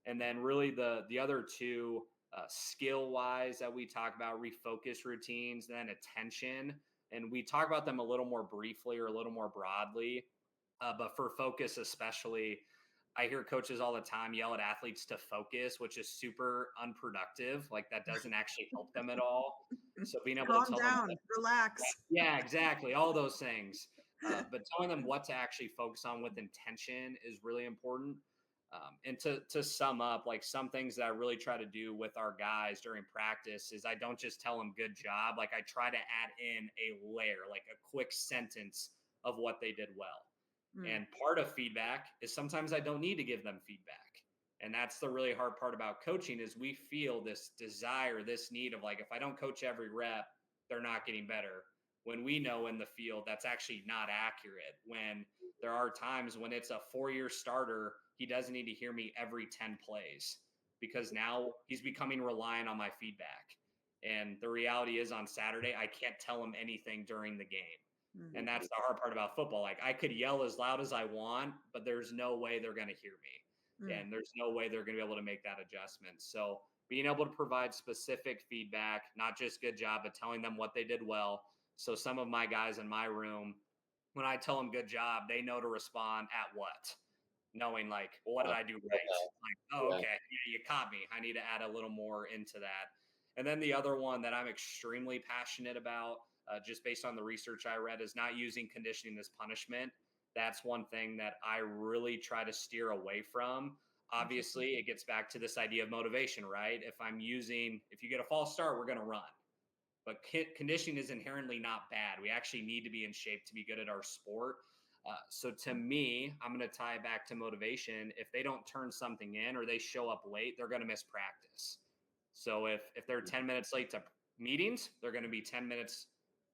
Speaker 2: And then really the other two, skill wise, that we talk about, refocus routines, then attention. And we talk about them a little more briefly or a little more broadly. But for focus, especially, I hear coaches all the time yell at athletes to focus, which is super unproductive. Like, that doesn't actually help them at all. So being able to
Speaker 3: Calm
Speaker 2: tell them,
Speaker 3: down, relax.
Speaker 2: yeah, exactly, all those things. But telling them what to actually focus on with intention is really important. And to sum up, like, some things that I really try to do with our guys during practice is I don't just tell them good job. Like, I try to add in a layer, like a quick sentence of what they did well.
Speaker 3: Mm.
Speaker 2: And part of feedback is sometimes I don't need to give them feedback. And that's the really hard part about coaching is we feel this desire, this need of, like, if I don't coach every rep, they're not getting better. When we know in the field that's actually not accurate. When there are times when it's a 4-year starter, he doesn't need to hear me every 10 plays because now he's becoming reliant on my feedback. And the reality is on Saturday, I can't tell him anything during the game. And that's the hard part about football. Like, I could yell as loud as I want, but there's no way they're going to hear me. And there's no way they're going to be able to make that adjustment. So being able to provide specific feedback, not just good job, but telling them what they did well. So some of my guys in my room, when I tell them good job, they know to respond at what? Knowing, like, well, what did I do right? Like, oh, okay, yeah, you caught me. I need to add a little more into that. And then the other one that I'm extremely passionate about, just based on the research I read, is not using conditioning as punishment. That's one thing that I really try to steer away from. Obviously, it gets back to this idea of motivation, right? If you get a false start, we're going to run. But conditioning is inherently not bad. We actually need to be in shape to be good at our sport. So to me, I'm going to tie it back to motivation. If they don't turn something in or they show up late, they're going to miss practice. So if they're 10 minutes late to meetings, they're going to be 10 minutes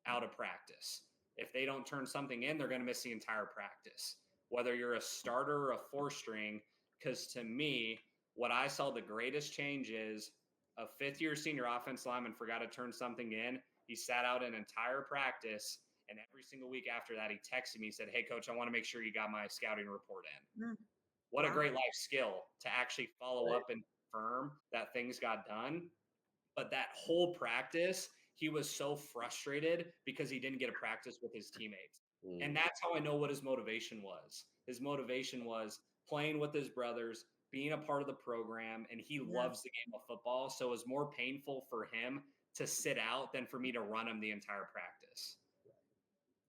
Speaker 2: out of practice. If they don't turn something in, they're going to miss the entire practice, whether you're a starter or a 4-string. Because to me, what I saw the greatest change is a 5th-year senior offense lineman forgot to turn something in. He sat out an entire practice, and every single week after that, he texted me, he said, hey, Coach, I want to make sure you got my scouting report in. What a great life skill to actually follow up and confirm that things got done. But that whole practice, he was so frustrated because he didn't get a practice with his teammates. And that's how I know what his motivation was. His motivation was playing with his brothers, being a part of the program, and he loves the game of football. So it was more painful for him to sit out than for me to run him the entire practice.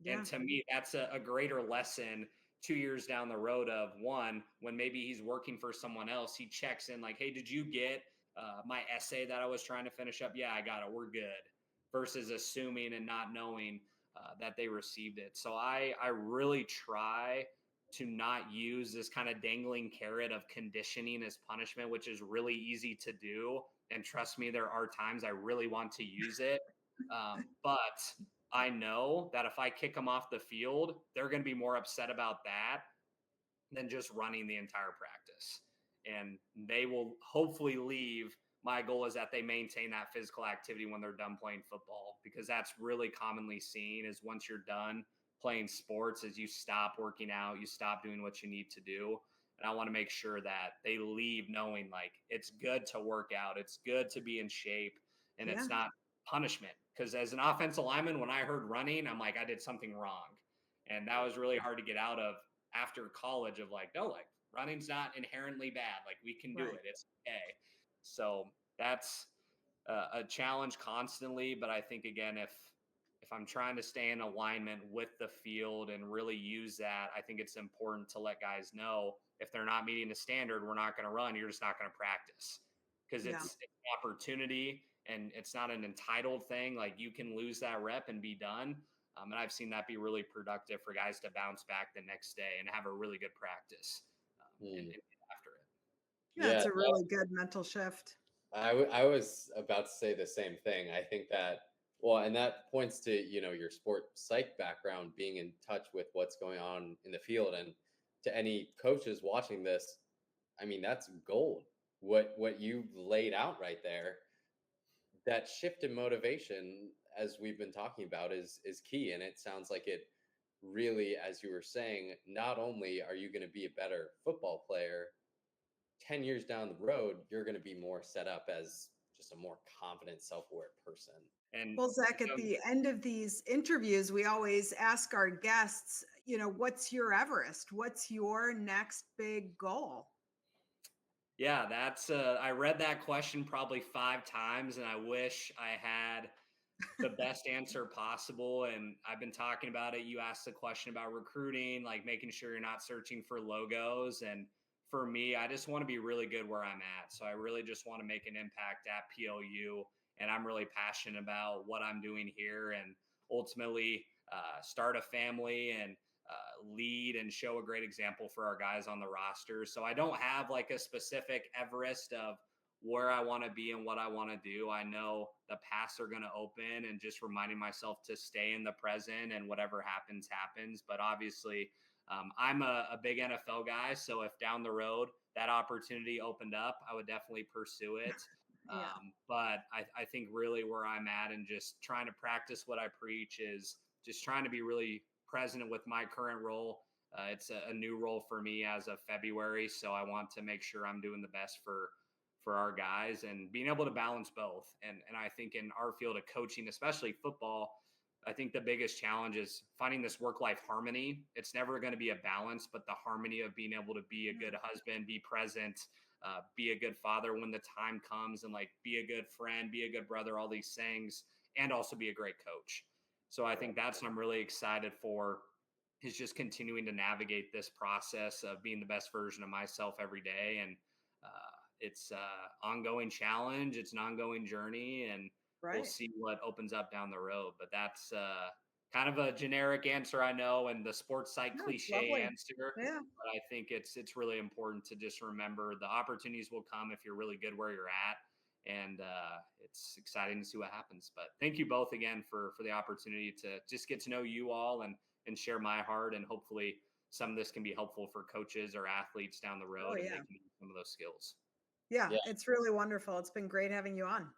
Speaker 2: Yeah. And to me, that's a greater lesson 2 years down the road of one, when maybe he's working for someone else, he checks in like, hey, did you get my essay that I was trying to finish up? Yeah, I got it. We're good. Versus assuming and not knowing. that they received it. So I really try to not use this kind of dangling carrot of conditioning as punishment, which is really easy to do. And trust me, there are times I really want to use it. But I know that if I kick them off the field, they're going to be more upset about that than just running the entire practice. And they will hopefully leave. My goal is that they maintain that physical activity when they're done playing football, because that's really commonly seen is once you're done playing sports is you stop working out, you stop doing what you need to do. And I want to make sure that they leave knowing like it's good to work out, it's good to be in shape, and
Speaker 3: Yeah.
Speaker 2: it's not punishment. Because as an offensive lineman, when I heard running, I'm like, I did something wrong. And that was really hard to get out of after college of like, no, like running's not inherently bad. Like we can do
Speaker 3: Right.
Speaker 2: it. It's okay. So that's a challenge constantly. But I think again, if I'm trying to stay in alignment with the field and really use that, I think it's important to let guys know if they're not meeting the standard, we're not going to run. You're just not going to practice, because
Speaker 3: Yeah.
Speaker 2: it's an opportunity and it's not an entitled thing. Like you can lose that rep and be done. And I've seen that be really productive for guys to bounce back the next day and have a really good practice and get after it.
Speaker 3: Yeah, it's
Speaker 1: Yeah,
Speaker 3: a really good mental shift.
Speaker 1: I was about to say the same thing. I think that, well, and that points to, your sport psych background, being in touch with what's going on in the field. And to any coaches watching this, I mean, that's gold. What you laid out right there, that shift in motivation, as we've been talking about, is key. And it sounds like it really, as you were saying, not only are you going to be a better football player, 10 years down the road, you're going to be more set up as just a more confident, self-aware person.
Speaker 2: And
Speaker 3: Well, Zach, at the end of these interviews, we always ask our guests, what's your Everest? What's your next big goal?
Speaker 2: yeah, that's I read that question probably 5 times, and I wish I had the best answer possible. And I've been talking about it. You asked the question about recruiting, like making sure you're not searching for logos. And for me, I just want to be really good where I'm at. So I really just want to make an impact at PLU. And I'm really passionate about what I'm doing here, and ultimately start a family and lead and show a great example for our guys on the roster. So I don't have like a specific Everest of where I want to be and what I want to do. I know the paths are going to open, and just reminding myself to stay in the present, and whatever happens, happens. But obviously, I'm a big NFL guy. So if down the road that opportunity opened up, I would definitely pursue it.
Speaker 3: Yeah.
Speaker 2: But I think really where I'm at and just trying to practice what I preach is just trying to be really present with my current role. It's a new role for me as of February. So I want to make sure I'm doing the best for our guys and being able to balance both. And I think in our field of coaching, especially football, I think the biggest challenge is finding this work-life harmony. It's never going to be a balance, but the harmony of being able to be a good husband, be present, be a good father when the time comes, and like be a good friend, be a good brother, all these things, and also be a great coach. So I think that's what I'm really excited for, is just continuing to navigate this process of being the best version of myself every day. And it's ongoing challenge. It's an ongoing journey, and we'll see what opens up down the road. But that's kind of a generic answer, I know, and the sports psych cliche answer.
Speaker 3: Yeah.
Speaker 2: But I think it's really important to just remember the opportunities will come if you're really good where you're at. And it's exciting to see what happens. But thank you both again for the opportunity to just get to know you all and share my heart. And hopefully some of this can be helpful for coaches or athletes down the road, and they can use some of those skills.
Speaker 3: Yeah, it's really wonderful. It's been great having you on.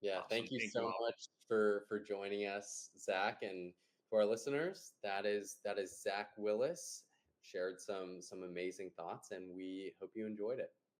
Speaker 1: Yeah,
Speaker 2: Awesome.
Speaker 1: thank you
Speaker 2: Thank
Speaker 1: so
Speaker 2: you all.
Speaker 1: much for joining us, Zach. And to our listeners, that is Zach Willis. Shared some amazing thoughts, and we hope you enjoyed it.